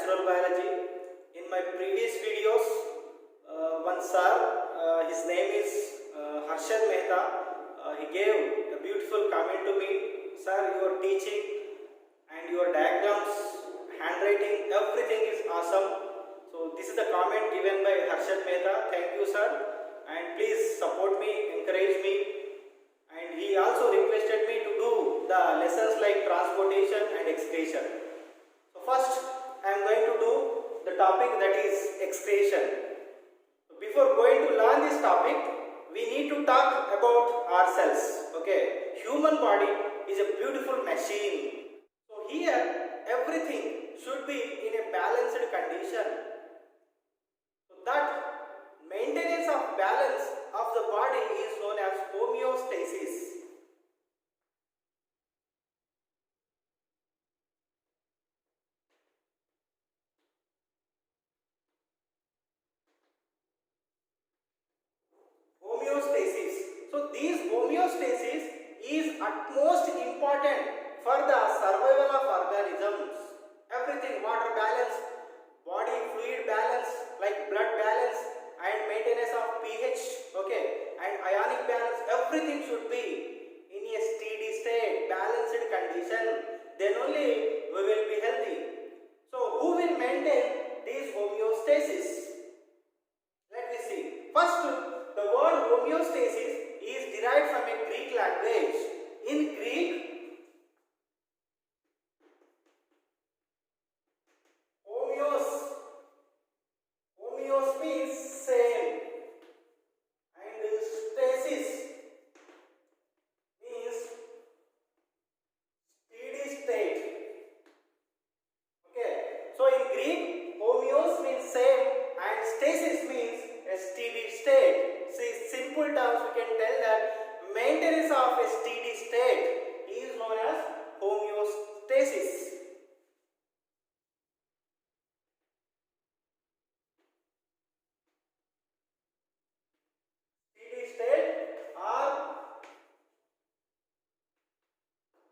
natural biology. In my previous videos, one sir, his name is Harshad Mehta, he gave a beautiful comment to me. Sir, your teaching and your diagrams, handwriting, everything is awesome. So this is the comment given by Harshad Mehta. Thank you, sir, and please support me, encourage me. And he also requested me to do the lessons like transportation and excretion. So first I am going to do the topic that is excretion. So before going to learn this topic, we need to talk about ourselves. Okay, human body is a beautiful machine. So here everything should be in a balanced condition. So that maintenance of balance of the body is known as homeostasis. Homeostasis. So this homeostasis is utmost important for the survival of organisms. Everything, water balance, body fluid balance like blood balance and maintenance of pH, okay, and ionic balance, everything should be in a steady state, balanced condition. Then only we will be healthy. So who will maintain this homeostasis? Let me see. First, the word homeostasis is derived from a Greek language. In Greek, homeos means same, and stasis means steady state. Okay, so in Greek, homeos means same and stasis means a steady state. See, simple terms we can tell that maintenance of a steady state is known as homeostasis. Steady state or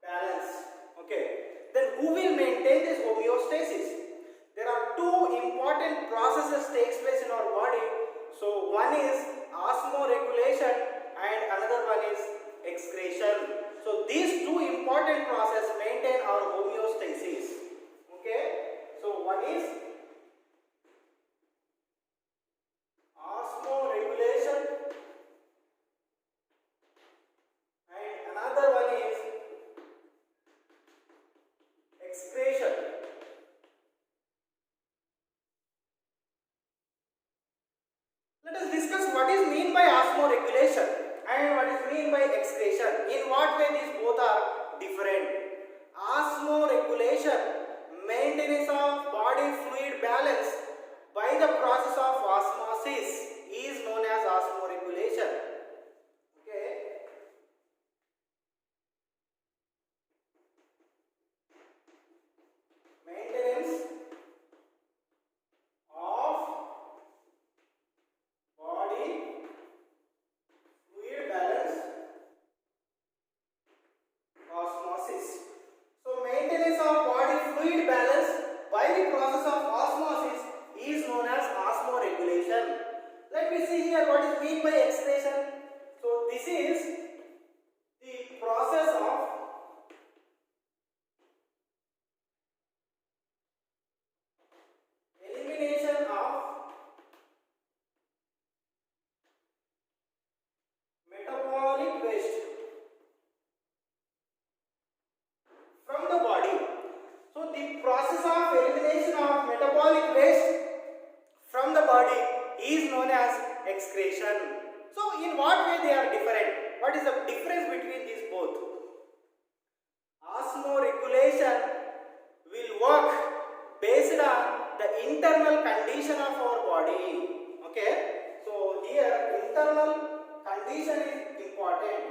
balance. Okay, then who will maintain this homeostasis? There are two important processes takes place in our body. So one is osmoregulation and another one is excretion. So these two important processes maintain our homeostasis. Okay, so one is osmoregulation and another one is excretion. Let us discuss what is mean by osmoregulation and what is mean by excretion. In what way these both are different? Osmoregulation, maintenance of body fluid balance by the process of osmosis is known as osmoregulation. Okay. Maintenance of body fluid balance, osmosis. So maintenance of body fluid balance by the process of osmosis is known as osmoregulation. Let me see here what is mean by excretion. So this is the process of elimination of metabolic waste from the body. So the process of elimination of metabolic waste from the body is known as excretion. So in what way they are different? What is the difference between these both? Osmoregulation will work based on the internal condition of our body. Okay, so here internal condition is important.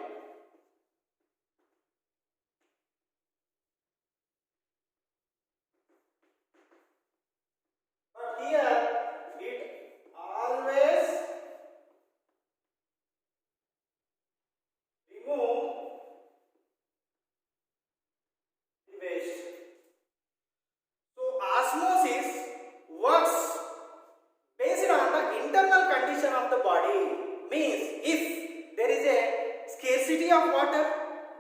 But here it always of water,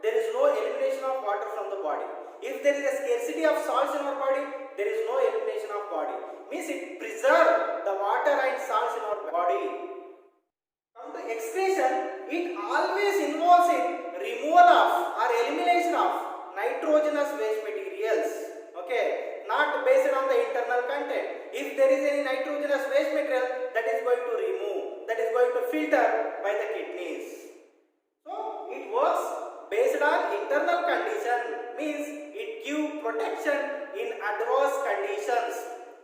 there is no elimination of water from the body. If there is a scarcity of salts in our body, there is no elimination of body. Means it preserves the water and salts in our body. Come to excretion, it always involves in removal of or elimination of nitrogenous waste materials. Okay, not based on the internal content. If there is any nitrogenous waste material, that is going to remove, that is going to filter by the kidneys. So it works based on internal condition, means it gives protection in adverse conditions.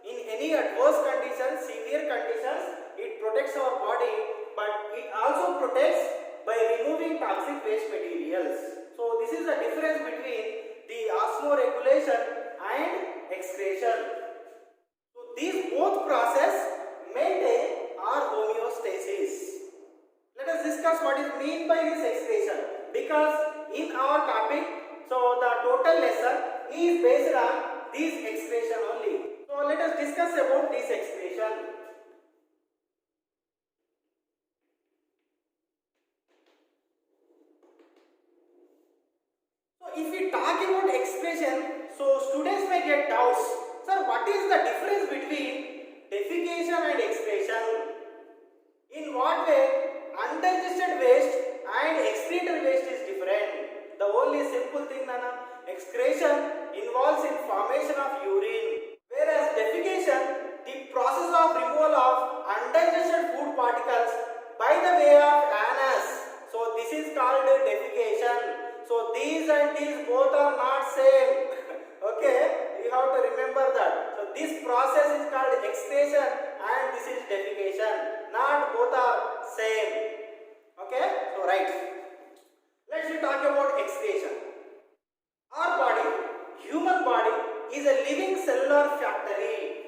In any adverse conditions, severe conditions, it protects our body, but it also protects by removing toxic waste materials. So this is the difference between the osmoregulation and excretion. So these both process maintain our homeostasis. Let us discuss what is meant by this excretion, because in our topic, so the total lesson is based on this excretion only. So let us discuss about this excretion. So if we talk about excretion, so students may get doubts. Sir, what is the difference between defecation and excretion? In what way undigested waste and excreted waste is different? The only simple thing, Nana, excretion involves in formation of urine, whereas defecation, the process of removal of undigested food particles by the way of anus. So this is called defecation. So these and these both are not same. Okay, you have to remember that. So this process is called excretion and this is defecation. Not both are same. Okay, so right. Let's talk about excretion. Our body, human body, is a living cellular factory.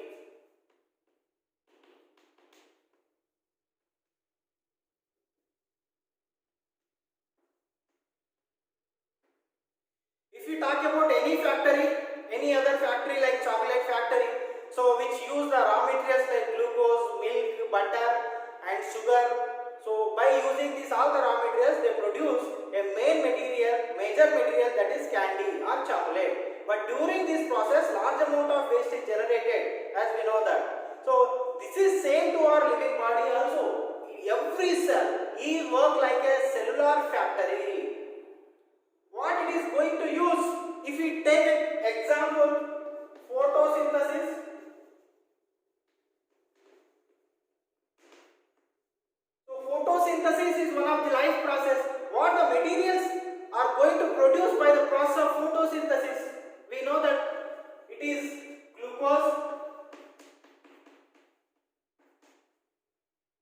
If you talk about any factory, any other factory like chocolate factory, so which use the raw materials like glucose, milk, butter and sugar. So by using these all the raw materials, they produce a major material that is candy or chocolate. But during this process, large amount of waste is generated, as we know that. So this is same to our living body also. Every cell is work like a cellular factory. What it is going to use? If we take an example, photosynthesis. So photosynthesis is one of the life process. What the materials are going to produce by the process of photosynthesis? We know that it is glucose,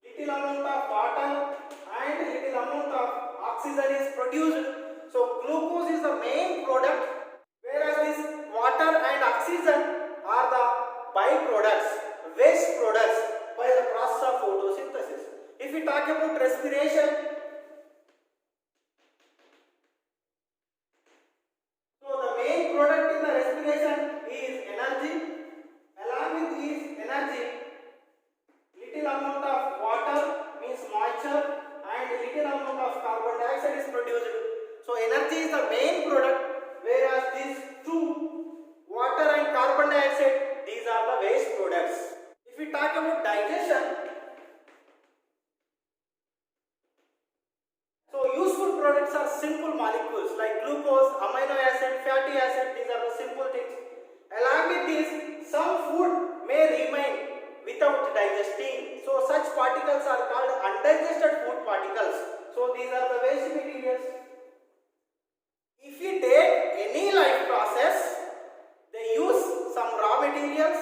little amount of water and little amount of oxygen is produced. So glucose is the main product, whereas this water and oxygen are the byproducts, waste products by the process of photosynthesis. If we talk about respiration, so the main product in the respiration is energy. Along with this energy, little amount of water means moisture and little amount of carbon dioxide is produced. So energy is the main product, whereas these two, water and carbon dioxide, these are the waste products. If we talk about digestion, so useful products are simple molecules like glucose, amino acid, fatty acid, these are the simple things. Along with this, some food may remain without digesting. So such particles are called undigested food particles. So these are the waste materials. If we take any life process, they use some raw materials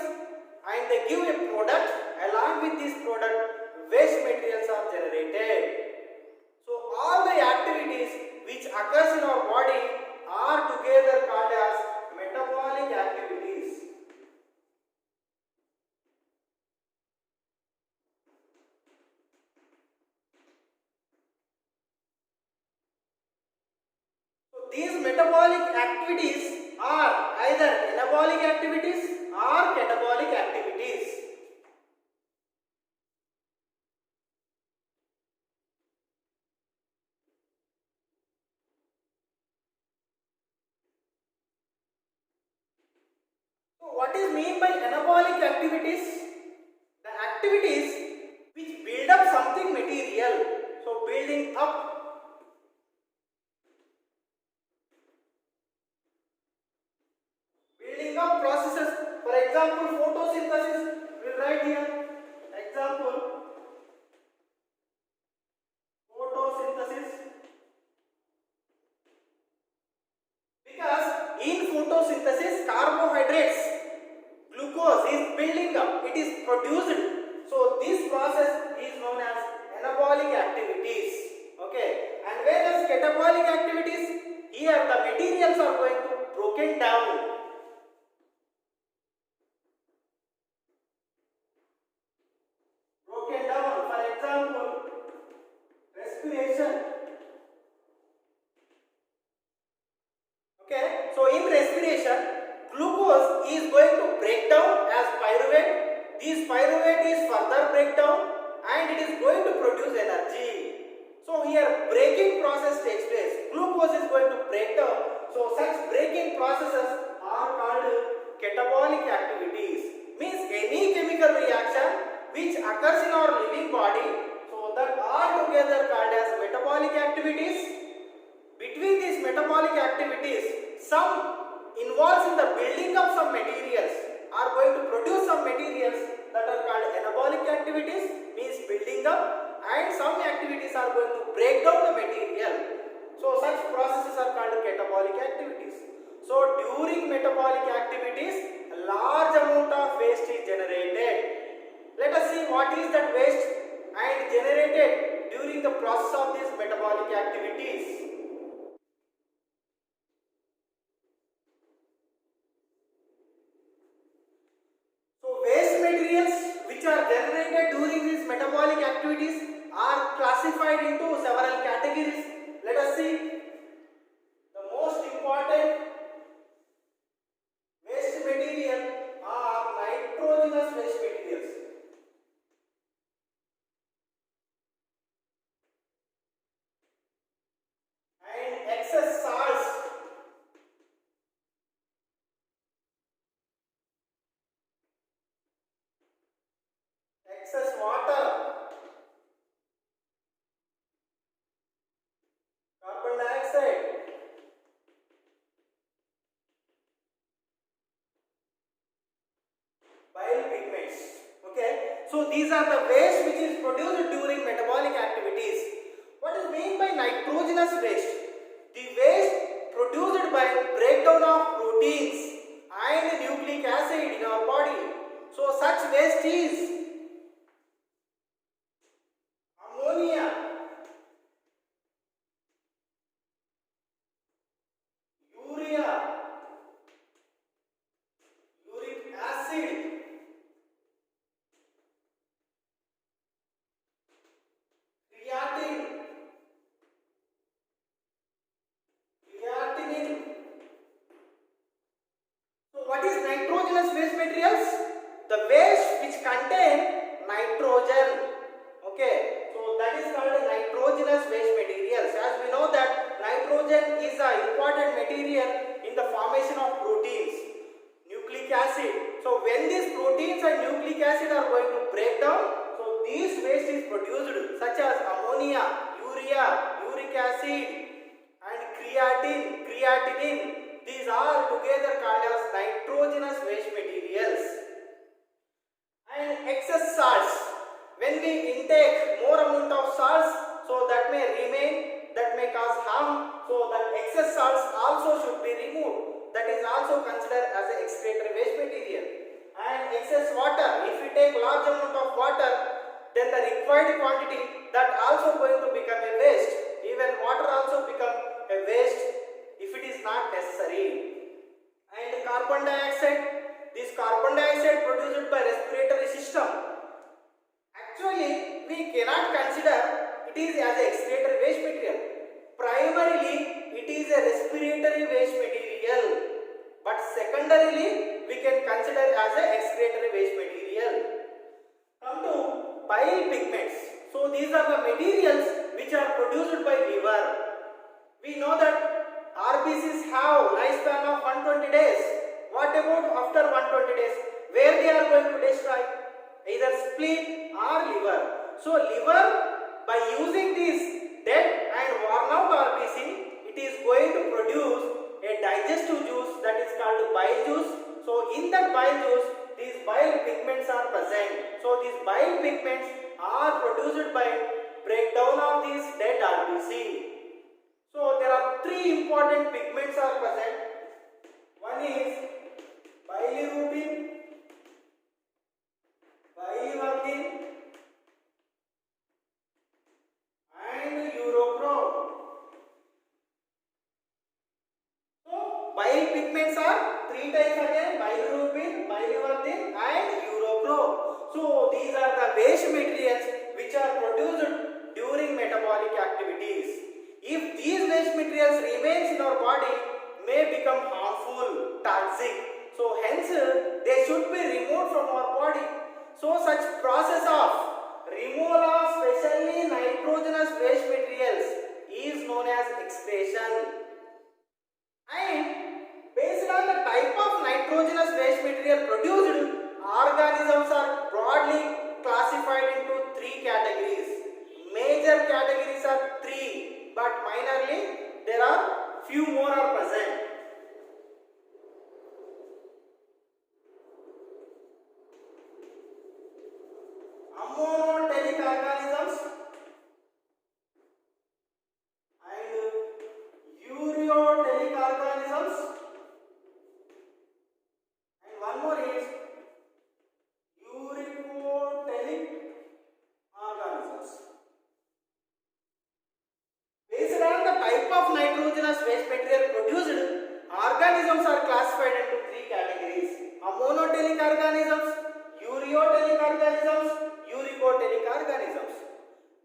and they give a product. Along with this product, waste materials are generated. So all the activities which occurs in our body are together called as metabolic activities. These metabolic activities are either anabolic activities or catabolic activities. What is mean by anabolic activities? The activities which build up something material. So building up processes. For example, photosynthesis. We'll write here. Example, photosynthesis. Because in photosynthesis, carbohydrates, glucose is building up. It is produced. So this process is known as anabolic activities. Okay. And whereas catabolic activities, here the materials are going to broken down. For example, respiration. Okay. So in respiration, glucose is going to break down as pyruvate. This pyruvate is further break down and it is going to produce energy. So here breaking process takes place. Glucose is going to break down. So such breaking processes are called catabolic activities. Means any chemical reaction which occurs in our living body, so that are together called as metabolic activities. Between these metabolic activities, some involves in the building of some materials, are going to produce some materials that are called anabolic activities, means building up, and some activities are going to break down the material. So such processes are called catabolic activities. So during metabolic activities, a large amount of waste is generated. Let us see what is that waste and generated during the process of these metabolic activities. So waste materials which are generated during these metabolic activities are classified into several categories. Let us see the most important waste material are nitrogenous waste materials. Excess salts, excess water, carbon dioxide, bile pigments. Okay, so these are the waste which is produced during metabolic activities. What is meant by nitrogenous waste? The waste produced by breakdown of proteins and nucleic acid in our body. So such waste is ammonia, urea, uric acid, creatine, creatinine. So what is nitrogenous waste materials? The waste which contain nitrogen. Okay, so that is called nitrogenous waste materials. As we know that nitrogen is an important material in the formation of proteins, nucleic acid. So when these proteins and nucleic acid are going to break down, so this waste is produced such as ammonia, urea, uric acid and creatinine. These are together called as nitrogenous waste materials. And excess salts. When we intake more amount of salts, so that may remain, that may cause harm. So that excess salts also should be removed. That is also considered as an excretory waste material. And excess water. If we take large amount of water, then the required quantity that also going to become a waste. Even water also become a waste if it is not necessary. And carbon dioxide, this carbon dioxide produced by respiratory system, actually we cannot consider it is as a excretory waste material. Primarily it is a respiratory waste material, but secondarily we can consider as a excretory waste material. Come to bile pigments. So these are the materials which are produced by liver. We know that RBCs have lifespan of 120 days. What about after 120 days? Where they are going to destroy? Either spleen or liver. So liver, by using this dead and worn out RBC, it is going to produce a digestive juice that is called bile juice. So in that bile juice, these bile pigments are present. So these bile pigments are produced by breakdown of these dead RBC. So there are three important pigments are present. One is bilirubin, biliverdin and urochrome. So bile pigments are three types again: bilirubin, biliverdin and urochrome. So these are the waste materials which are produced during metabolic activities. If these waste materials remains in our body, may become harmful, toxic. So hence they should be removed from our body. So such process of removal of specially nitrogenous waste materials is known as excretion. And based on the type of nitrogenous waste material produced, organisms are broadly classified into three categories. Major categories are three, but minorly there are few more are present. Ammonotelic organisms and ureotelic organisms, and one more is uricotelic organisms. Based on the type of nitrogenous waste material produced, organisms are classified into three categories: ammonotelic organisms, ureotelic organisms, uricotelic organisms.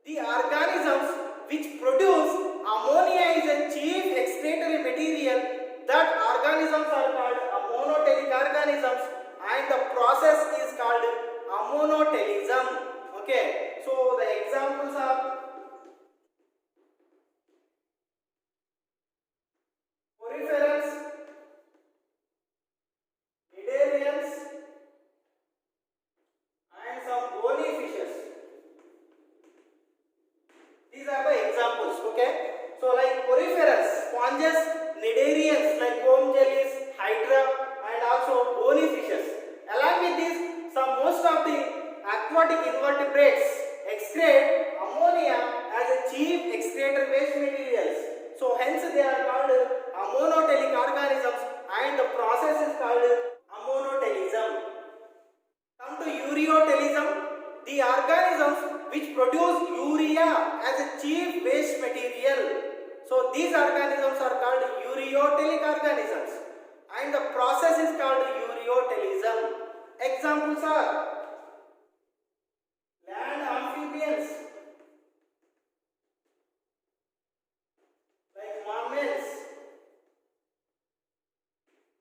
The organisms which produce ammonia is a chief excretory material. That organisms are called ammonotelic organisms, and the process is called ammonotelism. Okay, so the examples are poriferans, cnidarians and some bony fishes. These are the examples. Okay, so like poriferans, sponges, cnidarians like comb jellies, hydra and also bony fishes. Along with this, most of the aquatic invertebrates excrete ammonia as a chief excretor waste materials. So hence they are called ammonotelic organisms, and the process is called ammonotelism. Come to ureotelism. The organisms which produce urea as a chief waste material. So these organisms are called ureotelic organisms, and the process is called ureotelism. Examples are land amphibians like mammals.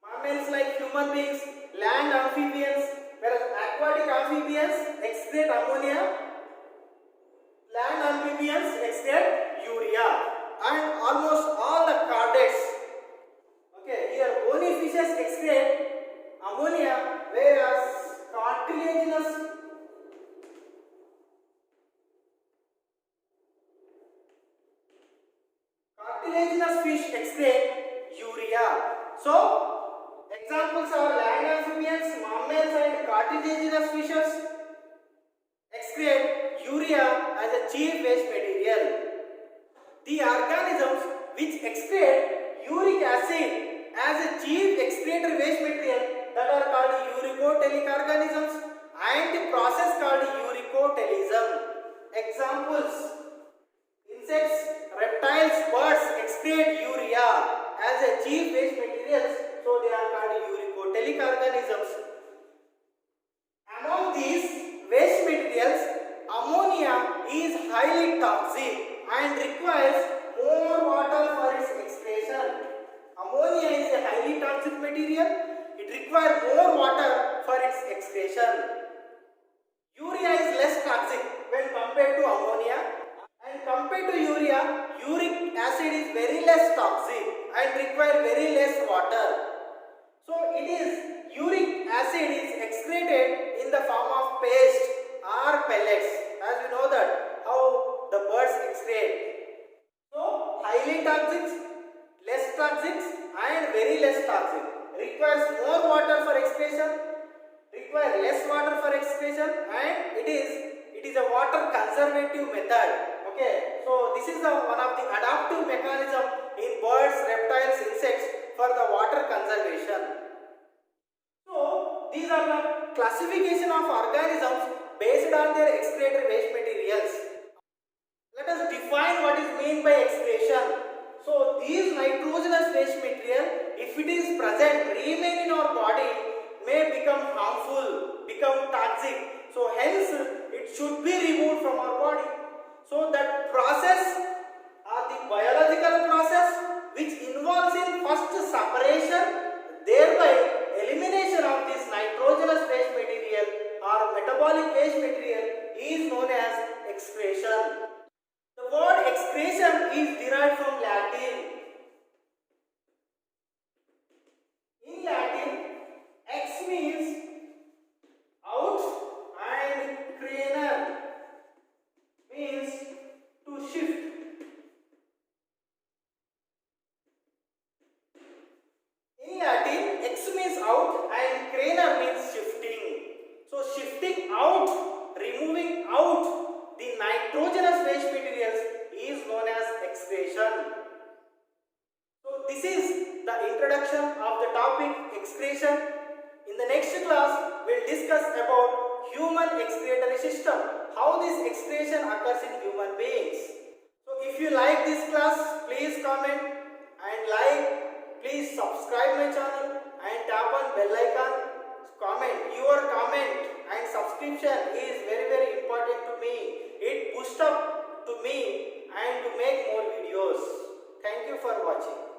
Mammals like human beings, land amphibians, whereas aquatic amphibians excrete ammonia, land amphibians excrete urea, and almost all the chordates. Okay, here bony fishes excrete ammonia, whereas cartilaginous fish excrete urea. So examples are land amphibians, mammals and cartilaginous fishes excrete urea as a chief waste material. The organisms which excrete uric acid as a chief excretor waste material, that are called uricotelic organisms, and the process called ureotelism. Examples: insects, reptiles, birds excrete urea as a chief waste materials, so they are called uricotelic organisms. Among these waste materials, ammonia is highly toxic and requires more water for its excretion. Ammonia is a highly toxic material. It requires more water for its excretion. Urea is less toxic when compared to ammonia, and compared to urea, uric acid is very less toxic and require very less water. So it is uric acid is excreted in the form of paste or pellets. As we know that how the birds excrete. So highly toxic, less toxic and very less toxic. Requires more water for excretion, require less water for excretion, and it is a water conservative method. Okay, so this is one of the adaptive mechanism in birds, reptiles, insects for the water conservation. So these are the classification of organisms based on their excreted waste materials. Let us define what is meant by excretion. So these nitrogenous waste material, if it is present, remain in our body, may become harmful, become toxic. So hence it should be removed from our body. So that process or the biological process which involves in first separation, thereby elimination of this nitrogenous waste material or metabolic waste material is known as excretion. The word excretion is derived from Latin. In Latin, ex means out and craner means to shift. In Latin, ex means out and craner means shifting. So shifting out, removing out the nitrogenous waste materials is known as excretion. So this is the introduction of the topic excretion. In the next class, we will discuss about human excretory system, how this excretion occurs in human beings. So if you like this class, please comment and like, please subscribe my channel and tap on bell icon. Comment, your comment and subscription is very important to me. It boosts up to me and to make more videos. Thank you for watching.